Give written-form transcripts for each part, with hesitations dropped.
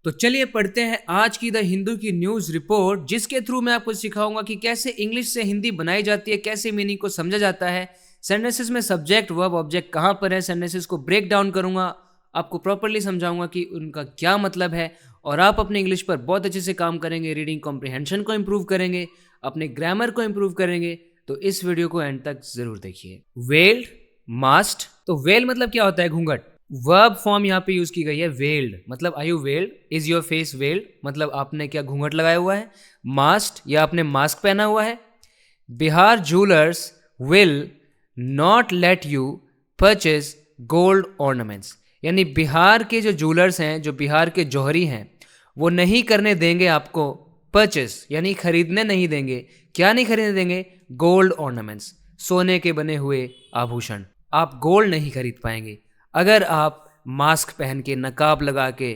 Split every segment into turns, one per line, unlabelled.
तो चलिए पढ़ते हैं आज की द हिंदू की न्यूज रिपोर्ट, जिसके थ्रू मैं आपको सिखाऊंगा कि कैसे इंग्लिश से हिंदी बनाई जाती है, कैसे मीनिंग को समझा जाता है, सेंटेंसेस में सब्जेक्ट वर्ब ऑब्जेक्ट कहाँ पर है, सेंटेंसेस को ब्रेक डाउन करूंगा, आपको प्रॉपरली समझाऊंगा कि उनका क्या मतलब है, और आप अपने इंग्लिश पर बहुत अच्छे से काम करेंगे, रीडिंग कॉम्प्रिहेंशन को इंप्रूव करेंगे, अपने ग्रामर को इंप्रूव करेंगे। तो इस वीडियो को एंड तक जरूर देखिए। वेल्ड, मास्ट। तो वेल मतलब क्या होता है? घूंघट। वर्ब फॉर्म यहाँ पे यूज की गई है वेल्ड, मतलब are you veiled, is your face veiled, मतलब आपने क्या घूंघट लगाया हुआ है। मास्ट या आपने मास्क पहना हुआ है। Bihar jewellers will not let you purchase gold ornaments, यानी बिहार के जो जूलर्स हैं, जो बिहार के जौहरी हैं, वो नहीं करने देंगे आपको परचेस, यानी खरीदने नहीं देंगे। क्या नहीं खरीदने देंगे? गोल्ड ऑर्नामेंट्स, सोने के बने हुए आभूषण। आप गोल्ड नहीं खरीद पाएंगे। अगर आप मास्क पहन के, नकाब लगा के,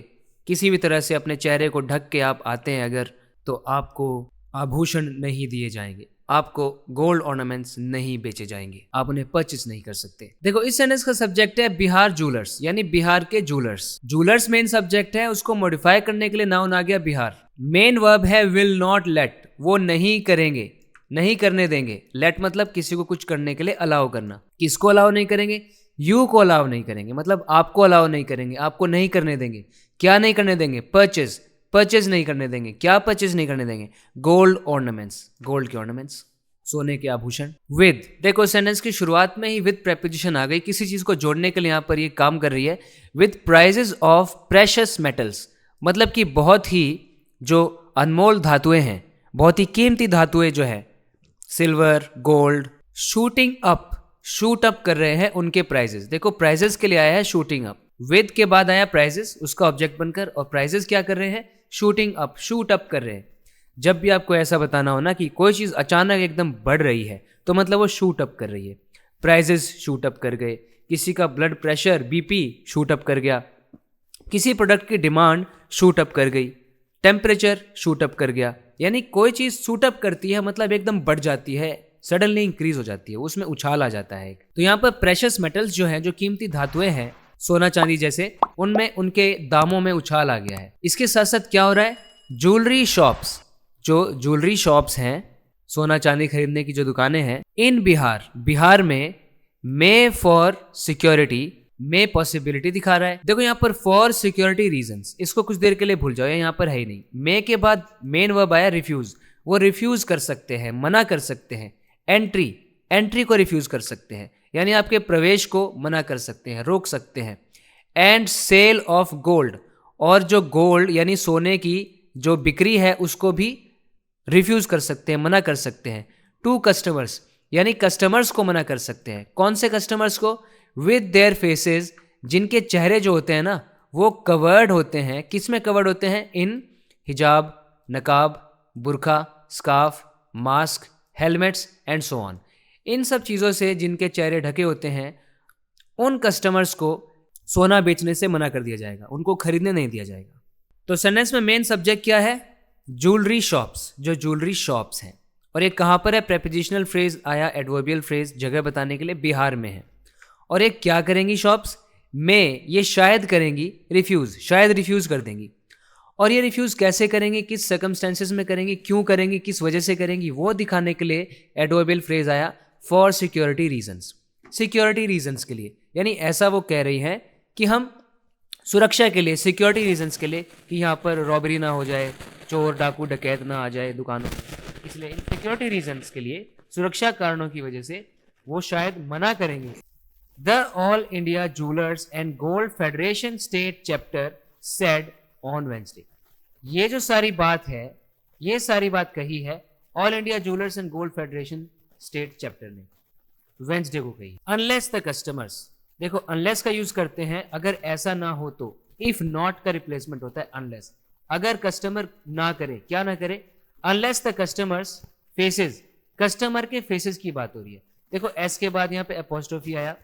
किसी भी तरह से अपने चेहरे को ढक के आप आते हैं अगर, तो आपको आभूषण नहीं दिए जाएंगे, आपको गोल्ड ऑर्नामेंट्स नहीं बेचे जाएंगे, आप उन्हें परचेस नहीं कर सकते। देखो, इस सेंटेंस का सब्जेक्ट है बिहार जूलर्स, यानी बिहार के जूलर्स। जूलर्स मेन सब्जेक्ट है, उसको मॉडिफाई करने के लिए नाउन आ गया बिहार। मेन वर्ब है विल नॉट लेट, वो नहीं करेंगे, नहीं करने देंगे। लेट मतलब किसी को कुछ करने के लिए अलाउ करना। किसको अलाउ नहीं करेंगे? यू को अलाउ नहीं करेंगे, मतलब आपको अलाउ नहीं करेंगे, आपको नहीं करने देंगे। क्या नहीं करने देंगे? परचेज, परचेज नहीं करने देंगे। क्या परचेज नहीं करने देंगे? गोल्ड ऑर्नामेंट्स, गोल्ड के ऑर्नामेंट्स, सोने के आभूषण। विद, देखो सेंटेंस की शुरुआत में ही विद प्रेपोजिशन आ गई, किसी चीज को जोड़ने के लिए यहाँ पर ये काम कर रही है। With prices of precious metals, मतलब कि बहुत ही जो अनमोल धातुएं हैं, बहुत ही कीमती धातुएं जो है, silver, gold, shooting up, shoot up कर रहे हैं उनके प्राइजेस। देखो, प्राइजेस के लिए आया है शूटिंग अप, विद के बाद आया प्राइजेस उसका ऑब्जेक्ट बनकर, और प्राइजेस क्या कर रहे हैं? शूटिंग अप, शूट अप कर रहे हैं। जब भी आपको ऐसा बताना हो ना कि कोई चीज अचानक एकदम बढ़ रही है, तो मतलब वो शूट अप कर रही है। प्राइजेस शूट अप कर गए, किसी का blood pressure, BP shoot up कर गया, किसी प्रोडक्ट की डिमांड शूट अप कर गई, टेम्परेचर शूट अप कर गया। यानी कोई चीज शूट अप करती है मतलब एकदम बढ़ जाती है, सडनली इंक्रीज हो जाती है, उसमें उछाल आ जाता है। तो यहाँ पर प्रेशियस मेटल्स जो हैं, जो कीमती धातुएं हैं, सोना चांदी जैसे, उनमें उनके दामों में उछाल आ गया है। इसके साथ साथ क्या हो रहा है? ज्वेलरी शॉप्स, जो ज्वेलरी शॉप्स हैं, सोना चांदी खरीदने की जो दुकानें हैं, इन बिहार, बिहार में, मे फॉर सिक्योरिटी, में पॉसिबिलिटी दिखा रहा है। देखो यहाँ पर फॉर सिक्योरिटी रीजंस, इसको कुछ देर के लिए भूल जाओ, यहाँ पर है ही नहीं। मे के बाद मेन वर्ब आया रिफ्यूज, वो रिफ्यूज कर सकते हैं, मना कर सकते हैं। एंट्री, एंट्री को रिफ्यूज कर सकते हैं, यानी आपके प्रवेश को मना कर सकते हैं, रोक सकते हैं। एंड सेल ऑफ गोल्ड, और जो गोल्ड यानी सोने की जो बिक्री है उसको भी रिफ्यूज कर सकते हैं, मना कर सकते हैं। टू कस्टमर्स, यानी कस्टमर्स को मना कर सकते हैं। कौन से कस्टमर्स को? विद देयर फेसेस, जिनके चेहरे जो होते हैं ना, वो कवर्ड होते हैं। किस में कवर्ड होते हैं? इन हिजाब, नकाब, बुरखा, scarf, mask, helmets and so on. इन सब चीज़ों से जिनके चेहरे ढके होते हैं, उन कस्टमर्स को सोना बेचने से मना कर दिया जाएगा, उनको खरीदने नहीं दिया जाएगा। तो सेंटेंस में मेन सब्जेक्ट क्या है? ज्वेलरी शॉप्स, जो ज्वेलरी शॉप्स हैं। और ये कहाँ पर है? प्रेपोजिशनल फ्रेज आया, एडवर्बियल फ्रेज, जगह बताने के लिए, बिहार में है। और एक क्या करेंगी शॉप्स? में, ये शायद करेंगी रिफ्यूज, शायद रिफ्यूज कर देंगी। और ये रिफ्यूज कैसे करेंगी, किस सर्कमस्टेंसेस में करेंगी, क्यों करेंगी, किस वजह से करेंगी, वो दिखाने के लिए एडवर्बियल फ्रेज आया, for security reasons, security reasons के लिए। यानी ऐसा वो कह रही हैं कि हम सुरक्षा के लिए, सिक्योरिटी रीजंस के लिए, कि यहाँ पर रॉबरी ना हो जाए, चोर डाकू डकैत ना आ जाए दुकानों, इसलिए इन सिक्योरिटी रीजंस के लिए, सुरक्षा कारणों की वजह से वो शायद मना करेंगे। The all India jewellers and gold federation state chapter said on Wednesday. ये जो सारी बात है, ये सारी बात कही है all India jewellers and gold federation state chapter ने, वेंसडे को कही। अनलेस द कस्टमर्स, देखो अनलेस का यूज करते हैं अगर ऐसा ना हो तो, इफ नॉट का रिप्लेसमेंट होता है अनलेस। अगर कस्टमर ना करे, क्या ना करे? Unless the customers faces, customer के फेसेस की बात हो रही है। देखो एस के बाद यहाँ पे अपोस्ट्रोफी आया,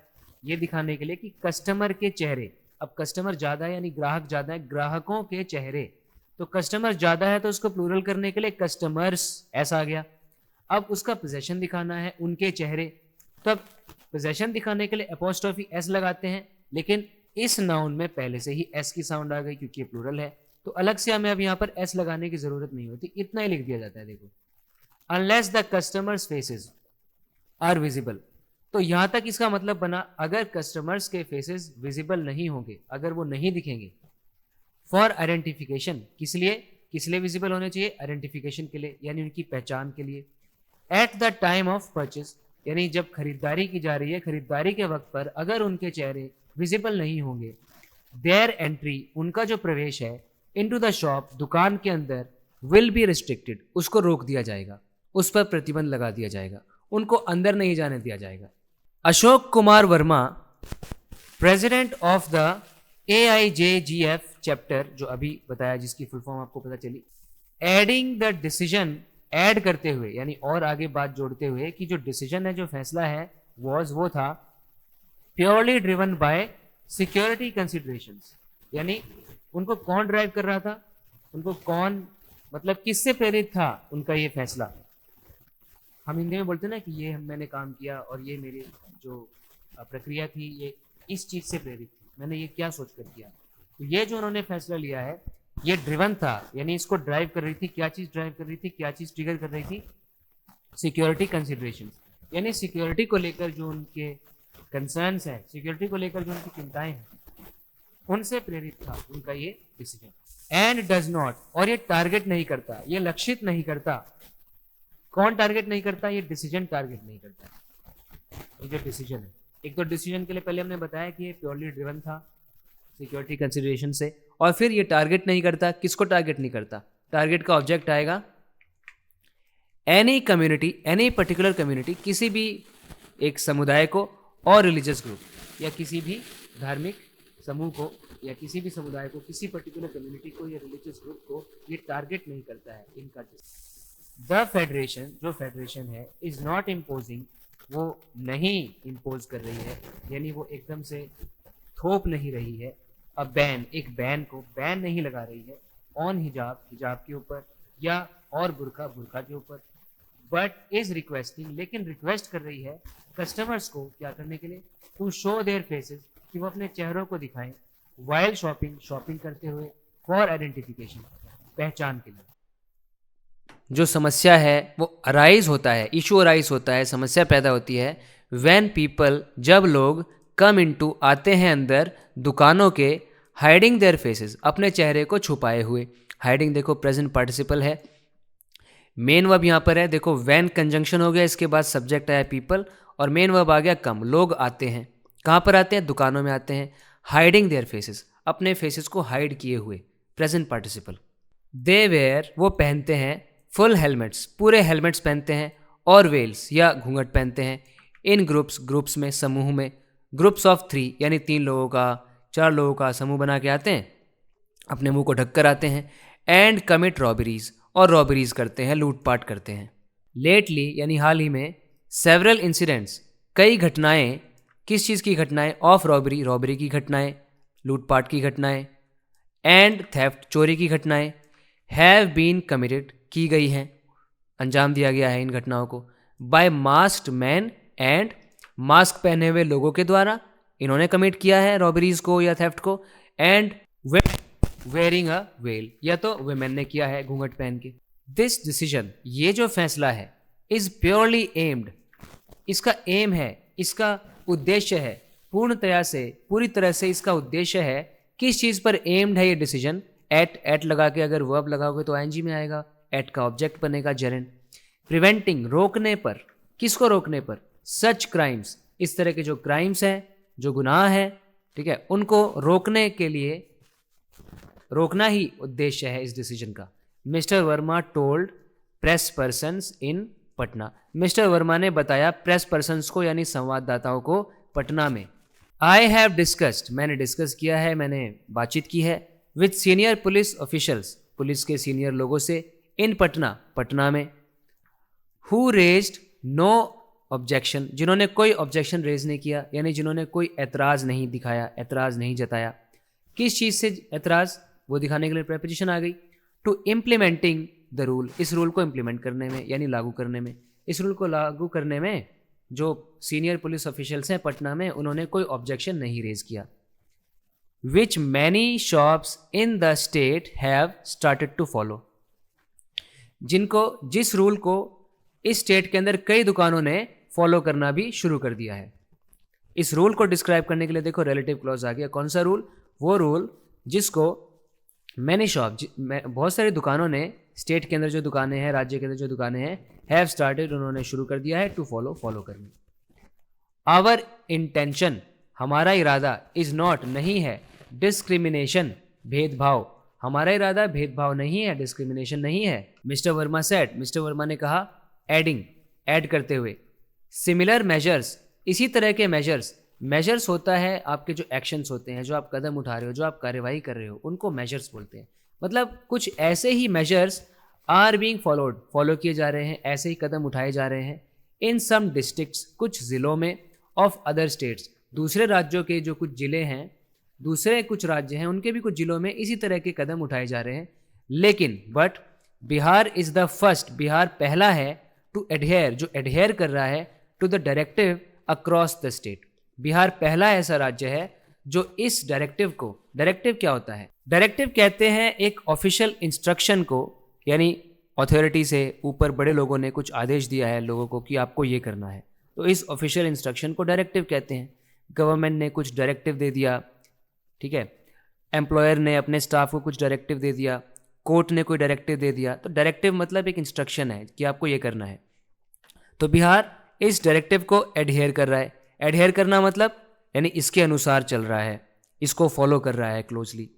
ये दिखाने के लिए कि कस्टमर के चेहरे, अब कस्टमर ज्यादा है यानी ग्राहक ज्यादा है, ग्राहकों के चेहरे, तो कस्टमर ज्यादा है तो उसको प्लूरल करने के लिए कस्टमर्स ऐसा आ गया। अब उसका पोजेशन दिखाना है, उनके चेहरे, तो अब पोजेशन दिखाने के लिए अपोस्ट्रोफी एस लगाते हैं, लेकिन इस नाउन में पहले से ही एस की साउंड आ गई क्योंकि ये प्लूरल है। तो अलग से हमें अब यहाँ पर एस लगाने की जरूरत नहीं होती, इतना ही लिख दिया जाता है। देखो, unless the customers faces are visible, तो यहां तक इसका मतलब बना अगर कस्टमर्स के फेसेस विजिबल नहीं होंगे, अगर वो नहीं दिखेंगे, फॉर आइडेंटिफिकेशन, किस लिए विजिबल होने चाहिए? आइडेंटिफिकेशन के लिए, यानी उनकी पहचान के लिए। At the time of purchase, यानी जब खरीदारी की जा रही है, खरीदारी के वक्त पर अगर उनके चेहरे विजिबल नहीं होंगे, देयर एंट्री, उनका जो प्रवेश है, इनटू द शॉप, दुकान के अंदर, विल बी रिस्ट्रिक्टेड, उसको रोक दिया जाएगा, उस पर प्रतिबंध लगा दिया जाएगा, उनको अंदर नहीं जाने दिया जाएगा। Ashok Kumar Verma, president of the AIJGF chapter, जो अभी बताया, जिसकी फुल फॉर्म आपको पता चली, एडिंग द डिसीजन, ऐड करते हुए यानी और आगे बात जोड़ते हुए कि जो डिसीजन है, जो फैसला है, वो था purely driven by security considerations, यानी उनको कौन ड्राइव कर रहा था, उनको कौन, मतलब किससे प्रेरित था उनका ये फैसला। हम हिंदी में बोलते हैं ना कि ये मैंने काम किया और ये मेरी जो प्रक्रिया थी ये इस चीज़ से प्रेरित थी, मैंने ये क्या सोच कर किया। तो ये जो उन्होंने फैसला लिया है ये ड्रिवन था, यानी इसको ड्राइव कर रही थी, क्या चीज़ ड्राइव कर रही थी, क्या चीज़ ट्रिगर कर रही थी? सिक्योरिटी कंसिडरेशन, यानी सिक्योरिटी को लेकर जो उनके कंसर्न्स हैं, सिक्योरिटी को लेकर जो उनकी चिंताएं हैं, उनसे प्रेरित था उनका ये डिसीजन। एंड डज नॉट, और ये टारगेट नहीं करता, ये लक्षित नहीं करता। कौन टारगेट नहीं करता? ये डिसीजन टारगेट नहीं करता। ये जो डिसीजन है, एक तो डिसीजन के लिए पहले हमने बताया कि ये प्योरली ड्रिवन था सिक्योरिटी कंसिडरेशन से, और फिर ये टारगेट नहीं करता। किसको टारगेट नहीं करता? टारगेट का ऑब्जेक्ट आएगा any community, any particular community, किसी भी एक समुदाय को, और रिलीजियस ग्रुप या किसी भी धार्मिक समूह को, या किसी भी समुदाय को, किसी पर्टिकुलर कम्युनिटी को या रिलीजियस ग्रुप को ये टारगेट नहीं करता है इनका। द फेडरेशन, जो फेडरेशन है, इज नॉट इम्पोजिंग, वो नहीं इम्पोज कर रही है, यानी वो एकदम से थोप नहीं रही है। अ बैन, एक बैन को बैन नहीं लगा रही है, ऑन हिजाब, हिजाब के ऊपर, या और बुरका, बुरका के ऊपर, बट इज रिक्वेस्टिंग, लेकिन रिक्वेस्ट कर रही है कस्टमर्स को क्या करने के लिए? टू शो देयर फेसेस, कि वो अपने चेहरों को दिखाएं, वाइल शॉपिंग, शॉपिंग करते हुए, फॉर आइडेंटिफिकेशन, पहचान के लिए। जो समस्या है वो अराइज होता है, इशू अराइज होता है, समस्या पैदा होती है व्हेन पीपल, जब लोग, कम इनटू, आते हैं अंदर दुकानों के, हाइडिंग देयर फेसेस, अपने चेहरे को छुपाए हुए। हाइडिंग देखो प्रेजेंट पार्टिसिपल है, मेन वर्ब यहाँ पर है, देखो व्हेन कंजंक्शन हो गया, इसके बाद सब्जेक्ट आया पीपल, और मेन वर्ब आ गया कम। लोग आते हैं, कहाँ पर आते हैं? दुकानों में आते हैं। हाइडिंग देयर फेसेस, अपने फेसेस को हाइड किए हुए, प्रेजेंट पार्टिसिपल। दे वेयर, वो पहनते हैं, फुल हेलमेट्स, पूरे हेलमेट्स पहनते हैं, और वेल्स या घूंघट पहनते हैं। इन ग्रुप्स, ग्रुप्स में, समूह में, ग्रुप्स ऑफ 3, यानी 3 लोगों का, 4 लोगों का समूह बना के आते हैं, अपने मुंह को ढककर आते हैं। एंड कमिट रॉबरीज, और रॉबरीज करते हैं, लूटपाट करते हैं। लेटली, यानी हाल ही में, सेवरल इंसिडेंट्स, कई घटनाएं, किस चीज़ की घटनाएं? ऑफ रॉबरी, रॉबरी की घटनाएं, लूटपाट की घटनाएं, एंड थेफ्ट, चोरी की घटनाएं, हैव बीन कमिटेड, की गई हैं, अंजाम दिया गया है इन घटनाओं को, by masked man and, mask पहने हुए लोगों के द्वारा, इन्होंने कमिट किया है रॉबरीज को या थेफ्ट को। एंड वेयरिंग अ वेल, या तो वुमेन ने किया है घूंघट पहन के। दिस डिसीजन, ये जो फैसला है, इज प्योरली एम्ड, इसका एम है, इसका उद्देश्य है, पूरी तरह से इसका उद्देश्य है, किस चीज पर एम्ड है ये डिसीजन? एट लगा के अगर वर्ब लगाओगे तो आईएनजी में आएगा, एट का ऑब्जेक्ट बनेगा जेरेंड। प्रिवेंटिंग, रोकने पर, किसको रोकने पर? सच क्राइम्स, इस तरह के जो क्राइम्स हैं, जो गुनाह है, ठीक है, उनको रोकने के लिए, रोकना ही उद्देश्य है इस डिसीजन का। Mister Verma told press persons इन पटना, मिस्टर वर्मा ने बताया प्रेस पर्सन्स को, यानी संवाददाताओं को, पटना में। आई हैव डिस्कस्ड, मैंने डिस्कस किया है, मैंने बातचीत की है, with senior police officials, police के सीनियर लोगों से, इन पटना, पटना में। हु रेज्ड नो ऑब्जेक्शन, जिन्होंने कोई ऑब्जेक्शन रेज नहीं किया, यानी जिन्होंने कोई एतराज़ नहीं दिखाया, एतराज़ नहीं जताया। किस चीज़ से एतराज़? वो दिखाने के लिए प्रेपोजिशन आ गई। टू इम्प्लीमेंटिंग द रूल, इस रूल को इम्प्लीमेंट करने में, यानी लागू करने में, इस रूल को लागू करने में जो सीनियर पुलिस ऑफिशियल्स हैं पटना में, उन्होंने कोई ऑब्जेक्शन नहीं रेज किया। Which many shops in the state have started to follow, जिस रूल को इस स्टेट के अंदर कई दुकानों ने फॉलो करना भी शुरू कर दिया है। इस रूल को डिस्क्राइब करने के लिए देखो रिलेटिव क्लॉज आ गया। कौन सा रूल? वो रूल जिसको मैनी शॉप, बहुत सारी दुकानों ने, स्टेट के अंदर जो दुकानें हैं, राज्य के अंदर जो दुकानें हैं, हैव स्टार्टेड, उन्होंने शुरू कर दिया है, टू फॉलो करनी। आवर इंटेंशन, हमारा इरादा, इज नॉट, नहीं है, डिस्क्रिमिनेशन, भेदभाव, हमारा इरादा भेदभाव नहीं है, डिस्क्रिमिनेशन नहीं है। Mister Verma said, mister Verma ने कहा, एडिंग, ऐड करते हुए, सिमिलर मेजर्स, इसी तरह के मेजर्स होता है आपके जो एक्शंस होते हैं, जो आप कदम उठा रहे हो, जो आप कार्यवाही कर रहे हो, उनको मेजर्स बोलते हैं। मतलब कुछ ऐसे ही measures are being followed, follow किए जा रहे हैं, ऐसे ही कदम उठाए जा रहे हैं इन सम डिस्ट्रिक्ट्स, कुछ ज़िलों में, ऑफ अदर स्टेट्स, दूसरे राज्यों के जो कुछ ज़िले हैं, दूसरे कुछ राज्य हैं, उनके भी कुछ ज़िलों में इसी तरह के कदम उठाए जा रहे हैं। लेकिन but Bihar is the first, Bihar पहला है, टू एडहेयर, जो एडहेयर कर रहा है to the directive across the state. Bihar पहला ऐसा राज्य है जो इस डायरेक्टिव को, डायरेक्टिव क्या होता है? डायरेक्टिव कहते हैं एक ऑफिशियल इंस्ट्रक्शन को, यानी अथॉरिटी से ऊपर बड़े लोगों ने कुछ आदेश दिया है लोगों को कि आपको ये करना है, तो इस ऑफिशियल इंस्ट्रक्शन को डायरेक्टिव कहते हैं। गवर्नमेंट ने कुछ डायरेक्टिव दे दिया, ठीक है, एम्प्लॉयर ने अपने स्टाफ को कुछ डायरेक्टिव दे दिया, कोर्ट ने कोई डायरेक्टिव दे दिया, तो डायरेक्टिव मतलब एक इंस्ट्रक्शन है कि आपको ये करना है। तो बिहार इस डायरेक्टिव को एडहेयर कर रहा है। एडहेयर करना मतलब यानी इसके अनुसार चल रहा है, इसको फॉलो कर रहा है क्लोजली।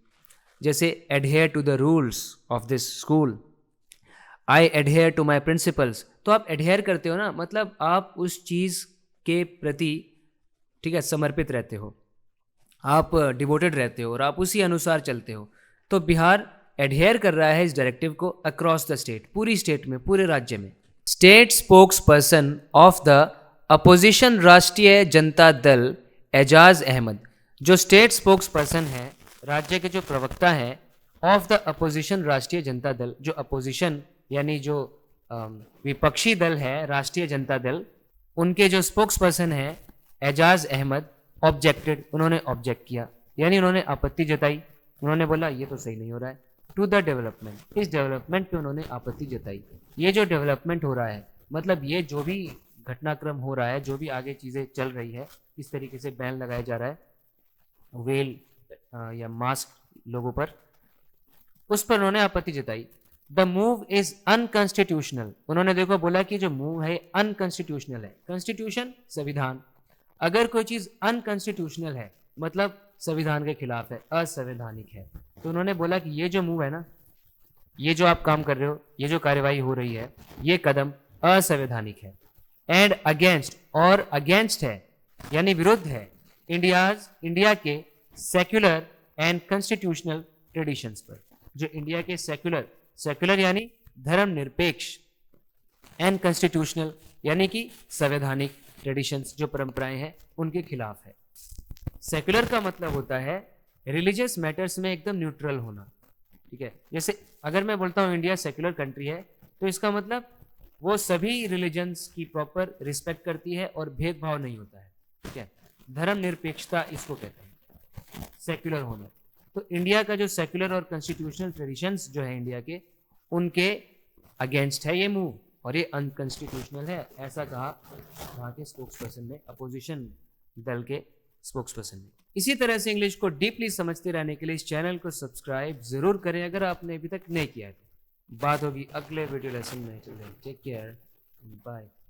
जैसे adhere to the rules of this school, I adhere to my principles, तो आप एडहेयर करते हो ना, मतलब आप उस चीज़ के प्रति, ठीक है, समर्पित रहते हो, आप डिवोटेड रहते हो और आप उसी अनुसार चलते हो। तो बिहार एडहेयर कर रहा है इस डायरेक्टिव को अक्रॉस द स्टेट, पूरी स्टेट में, पूरे राज्य में। State spokes person of the opposition राष्ट्रीय जनता दल एजाज अहमद, जो स्टेट स्पोक्स पर्सन है, राज्य के जो प्रवक्ता हैं, ऑफ द अपोजिशन राष्ट्रीय जनता दल, जो अपोजिशन यानी जो विपक्षी दल है राष्ट्रीय जनता दल, उनके जो स्पोक्स पर्सन हैं एजाज अहमद, ऑब्जेक्टेड, उन्होंने ऑब्जेक्ट किया, यानी उन्होंने आपत्ति जताई, उन्होंने बोला ये तो सही नहीं हो रहा है। टू द डेवलपमेंट, इस डेवलपमेंट पे उन्होंने आपत्ति जताई। ये जो डेवलपमेंट हो रहा है, मतलब ये जो भी घटनाक्रम हो रहा है, जो भी आगे चीज़ें चल रही है, इस तरीके से बैन लगाया जा रहा है वेल या मास्क लोगों पर, उस पर उन्होंने आपत्ति जताई। द मूव इज अनकॉन्स्टिट्यूशनल, उन्होंने देखो बोला कि जो मूव है अनकॉन्स्टिट्यूशनल है। कॉन्स्टिट्यूशन संविधान, अगर कोई चीज़ अनकॉन्स्टिट्यूशनल है मतलब संविधान के खिलाफ है, असंवैधानिक है, तो उन्होंने बोला कि ये जो मूव है ना, ये जो आप काम कर रहे हो, ये जो कार्यवाही हो रही है, ये कदम असंवैधानिक है। एंड अगेंस्ट, और अगेंस्ट है यानी विरुद्ध है, इंडिया के सेक्युलर एंड कॉन्स्टिट्यूशनल ट्रेडिशंस पर, जो इंडिया के सेक्युलर यानी धर्मनिरपेक्ष, एंड कॉन्स्टिट्यूशनल यानी कि संवैधानिक ट्रेडिशंस, जो परंपराएं हैं, उनके खिलाफ है। सेक्युलर का मतलब होता है रिलीजियस मैटर्स में एकदम न्यूट्रल होना, ठीक है। जैसे अगर मैं बोलता हूँ इंडिया सेक्युलर कंट्री है, तो इसका मतलब वो सभी रिलीजन्स की प्रॉपर रिस्पेक्ट करती है और भेदभाव नहीं होता है, ठीक है। धर्मनिरपेक्षता इसको कहते हैं सेक्युलर होना। तो इंडिया का जो सेक्युलर और कॉन्स्टिट्यूशनल ट्रेडिशंस जो है इंडिया के, उनके अगेंस्ट है ये मूव, और ये अनकॉन्स्टिट्यूशनल है, ऐसा कहा वहाँ के स्पोक्स पर्सन ने, अपोजिशन दल के स्पोक्स पर्सन ने। इसी तरह से इंग्लिश को डीपली समझते रहने के लिए इस चैनल को सब्सक्राइब जरूर करें अगर आपने अभी तक नहीं किया है। बात होगी अगले वीडियो लेसन में। Take care, bye.